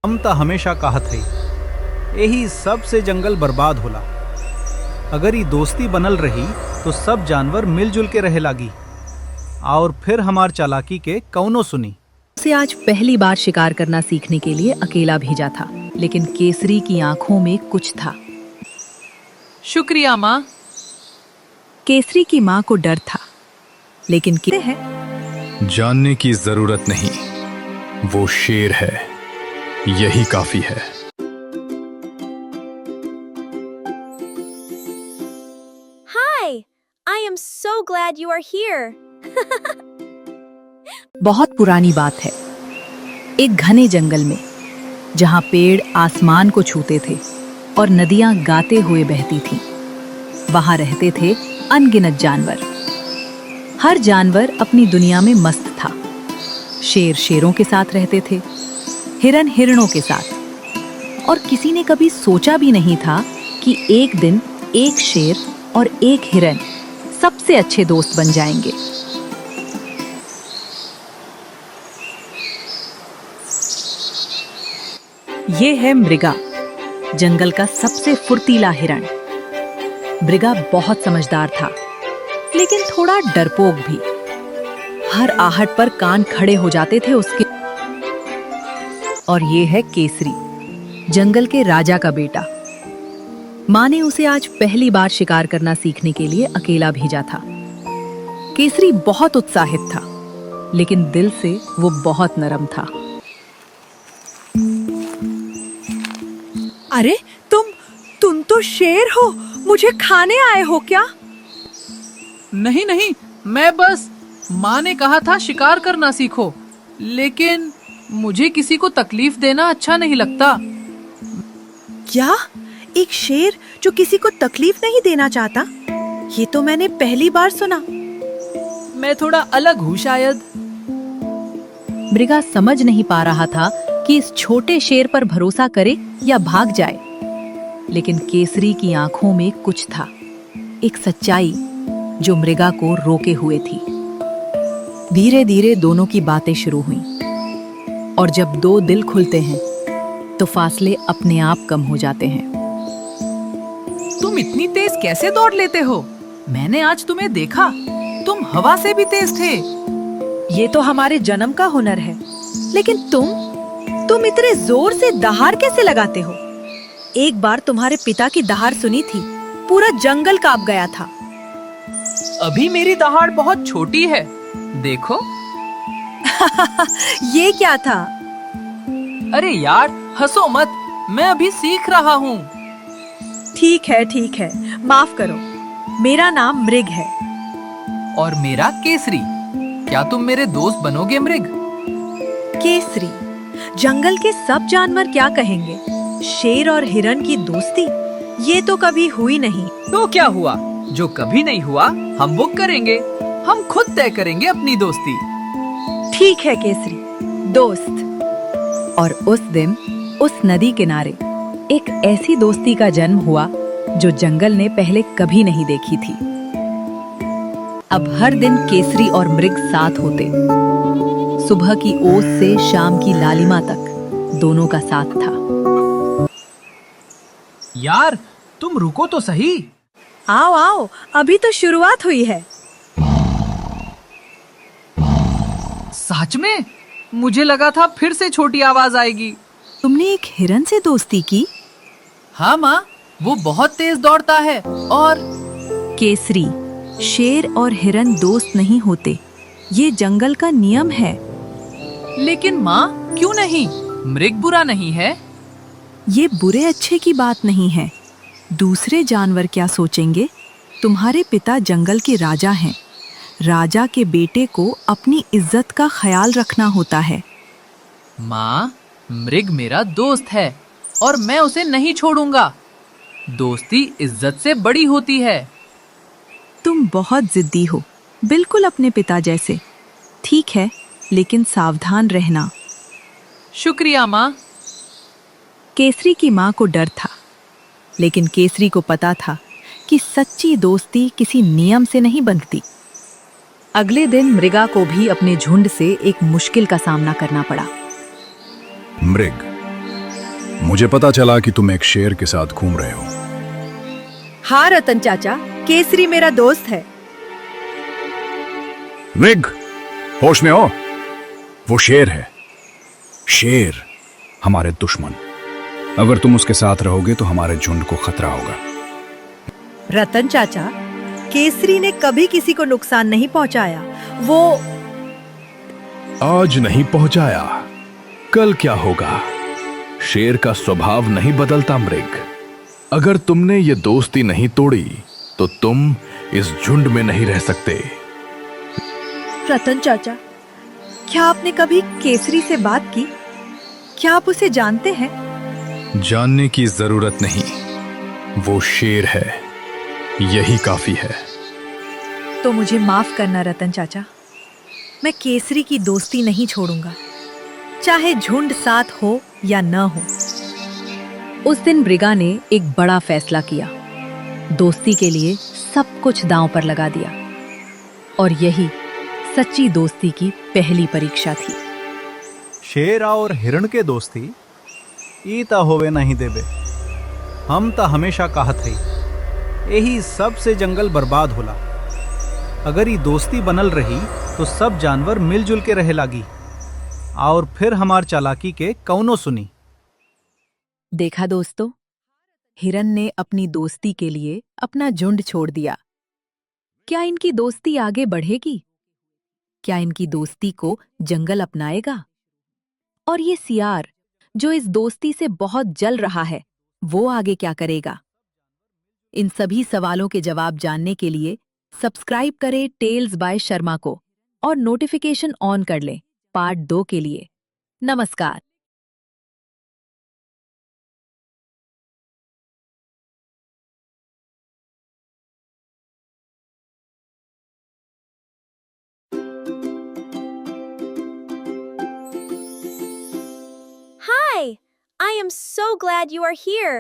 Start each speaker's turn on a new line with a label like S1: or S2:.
S1: हम तो हमेशा कहत है यही सब से जंगल बर्बाद होला। अगर ये दोस्ती बनल रही तो सब जानवर मिलजुल के रहे लागी और फिर हमार चालाकी के कौनो सुनी।
S2: उसे आज पहली बार शिकार करना सीखने के लिए अकेला भेजा था, लेकिन केसरी की आंखों में कुछ था।
S3: शुक्रिया माँ।
S2: केसरी की माँ को डर था, लेकिन क्या है?
S4: जानने की जरूरत नहीं, वो शेर है, यही काफी है।
S5: Hi, I am so glad you are here.
S2: बहुत पुरानी बात है। एक घने जंगल में, जहाँ पेड़ आसमान को छूते थे और नदियाँ गाते हुए बहती थीं, वहाँ रहते थे अनगिनत जानवर। हर जानवर अपनी दुनिया में मस्त था। शेर शेरों के साथ रहते थे, हिरन हिरणों के साथ, और किसी ने कभी सोचा भी नहीं था कि एक दिन एक शेर और एक हिरन सबसे अच्छे दोस्त बन जाएंगे। ये है मृगा, जंगल का सबसे फुर्तीला हिरण। मृगा बहुत समझदार था, लेकिन थोड़ा डरपोक भी। हर आहट पर कान खड़े हो जाते थे उसके। और ये है केसरी, जंगल के राजा का बेटा। माँ ने उसे आज पहली बार शिकार करना सीखने के लिए अकेला भेजा था। केसरी बहुत उत्साहित था, लेकिन दिल से वो बहुत नरम था।
S6: अरे तुम तो शेर हो, मुझे खाने आए हो क्या?
S3: नहीं नहीं, मैं बस, माँ ने कहा था शिकार करना सीखो, लेकिन मुझे किसी को तकलीफ देना अच्छा नहीं लगता।
S6: क्या? एक शेर जो किसी को तकलीफ नहीं देना चाहता? ये तो मैंने पहली बार सुना।
S3: मैं थोड़ा अलग हूँ शायद।
S2: मृगा समझ नहीं पा रहा था कि इस छोटे शेर पर भरोसा करे या भाग जाए, लेकिन केसरी की आंखों में कुछ था, एक सच्चाई जो मृगा को रोके हुए थी। धीरे धीरे दोनों की बातें शुरू हुईं, और जब दो दिल खुलते हैं तो फासले अपने आप कम हो जाते हैं।
S3: तुम इतनी तेज कैसे दौड़ लेते हो? मैंने आज तुम्हें देखा, तुम हवा से भी तेज थे।
S6: ये तो हमारे जन्म का हुनर है, लेकिन तुम इतने जोर से दहाड़ कैसे लगाते हो? एक बार तुम्हारे पिता की दहाड़ सुनी थी, पूरा जंगल कांप गया था।
S3: अभी मेरी दहाड़ बहुत छोटी है, देखो।
S6: ये क्या था?
S3: अरे यार, हंसो मत, मैं अभी सीख रहा हूँ।
S6: ठीक है, माफ करो। मेरा नाम मृग है।
S3: और मेरा केसरी। क्या तुम मेरे दोस्त बनोगे मृग?
S6: केसरी, जंगल के सब जानवर क्या कहेंगे? शेर और हिरन की दोस्ती, ये तो कभी हुई नहीं।
S3: तो क्या हुआ? जो कभी नहीं हुआ हम वो करेंगे। हम खुद तय करेंगे अपनी दोस्ती।
S6: ठीक है केसरी, दोस्त।
S2: और उस दिन उस नदी किनारे एक ऐसी दोस्ती का जन्म हुआ जो जंगल ने पहले कभी नहीं देखी थी। अब हर दिन केसरी और मृग साथ होते। सुबह की ओस से शाम की लालिमा तक दोनों का साथ था।
S3: यार, तुम रुको तो सही।
S6: आओ, अभी तो शुरुआत हुई है।
S3: सच में? मुझे लगा था फिर से छोटी आवाज आएगी।
S2: तुमने एक हिरन से दोस्ती की?
S3: हाँ माँ, वो बहुत तेज दौड़ता है। और
S2: केसरी, शेर और हिरन दोस्त नहीं होते, ये जंगल का नियम है।
S3: लेकिन माँ, क्यों नहीं? मृग बुरा नहीं है।
S2: ये बुरे अच्छे की बात नहीं है। दूसरे जानवर क्या सोचेंगे? तुम्हारे पिता जंगल के राजा हैं। राजा के बेटे को अपनी इज्जत का ख्याल रखना होता है।
S3: माँ, मृग मेरा दोस्त है और मैं उसे नहीं छोड़ूंगा। दोस्ती इज्जत से बड़ी होती है।
S2: तुम बहुत जिद्दी हो, बिल्कुल अपने पिता जैसे। ठीक है, लेकिन सावधान रहना।
S3: शुक्रिया माँ।
S2: केसरी की माँ को डर था, लेकिन केसरी को पता था कि सच्ची दोस्ती किसी नियम से नहीं बनती। अगले दिन मृगा को भी अपने झुंड से एक मुश्किल का सामना करना पड़ा।
S4: मृग, मुझे पता चला कि तुम एक शेर के साथ घूम रहे हो।
S6: हाँ रतन चाचा, केसरी मेरा दोस्त है।
S4: मृग, होश में हो? वो शेर है। शेर हमारे दुश्मन। अगर तुम उसके साथ रहोगे तो हमारे झुंड को खतरा होगा।
S6: रतन चाचा, केसरी ने कभी किसी को नुकसान नहीं पहुंचाया। वो
S7: आज नहीं पहुंचाया, कल क्या होगा? शेर का स्वभाव नहीं बदलता मृग। अगर तुमने ये दोस्ती नहीं तोड़ी तो तुम इस झुंड में नहीं रह सकते।
S6: रतन चाचा, क्या आपने कभी केसरी से बात की? क्या आप उसे जानते हैं?
S4: जानने की जरूरत नहीं, वो शेर है, यही काफी है।
S6: तो मुझे माफ करना रतन चाचा, मैं केसरी की दोस्ती नहीं छोड़ूंगा, चाहे झुंड साथ हो या न हो।
S2: उस दिन मृगा ने एक बड़ा फैसला किया। दोस्ती के लिए सब कुछ दांव पर लगा दिया। और यही सच्ची दोस्ती की पहली परीक्षा थी।
S1: शेर और हिरण के दोस्ती ई ता होवे नहीं देबे। हम ता हमेशा कहत हई यही सबसे जंगल बर्बाद होला। अगर ये दोस्ती बनल रही तो सब जानवर मिलजुल के रहे लागी और फिर हमार चालाकी के कौनो सुनी।
S2: देखा दोस्तों, हिरन ने अपनी दोस्ती के लिए अपना झुंड छोड़ दिया। क्या इनकी दोस्ती आगे बढ़ेगी? क्या इनकी दोस्ती को जंगल अपनाएगा? और ये सियार जो इस दोस्ती से बहुत जल रहा है, वो आगे क्या करेगा? इन सभी सवालों के जवाब जानने के लिए सब्सक्राइब करें टेल्स बाय शर्मा को और नोटिफिकेशन ऑन कर लें पार्ट 2 के लिए। नमस्कार।
S5: Hi! I am so glad you are here.